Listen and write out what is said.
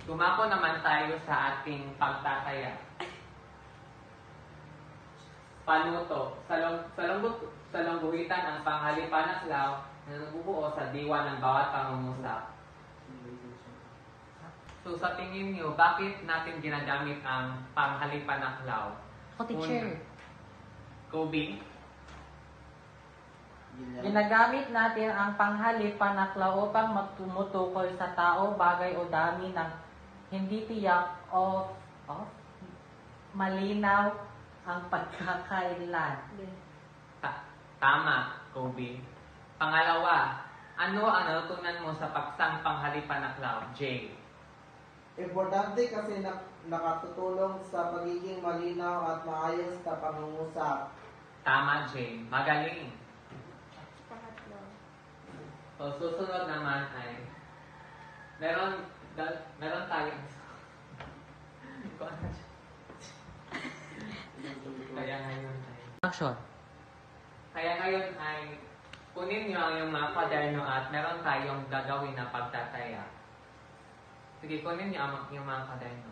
Dumako naman tayo sa ating pagtataya. Panuto. Sa longguhitan ang panghalipan-aklaw na nabubuo sa diwa ng bawat pangungusap. So sa tingin niyo, bakit natin ginagamit ang panghalipan-aklaw? Ako, teacher. Kobe? Ginagamit natin ang panghalipan-aklaw upang magtumutukol sa tao, bagay o dami ng hindi tiyak o malinaw ang pagkakailan. Tama, Kobe. Pangalawa, ano ang natutunan mo sa paksang panghalipan-aklaw? Jay? Importante kasi nakatutulong sa pagiging malinaw at maayos na pangungusap. Tama, Jay. Magaling. Pangatlo. So, susunod naman ay meron tayong Action. Kaya ngayon ay kunin niyo ang iyong mga kwaderno at meron tayong gagawin na pagtataya. Sige, kunin niyo ang iyong mga kwaderno.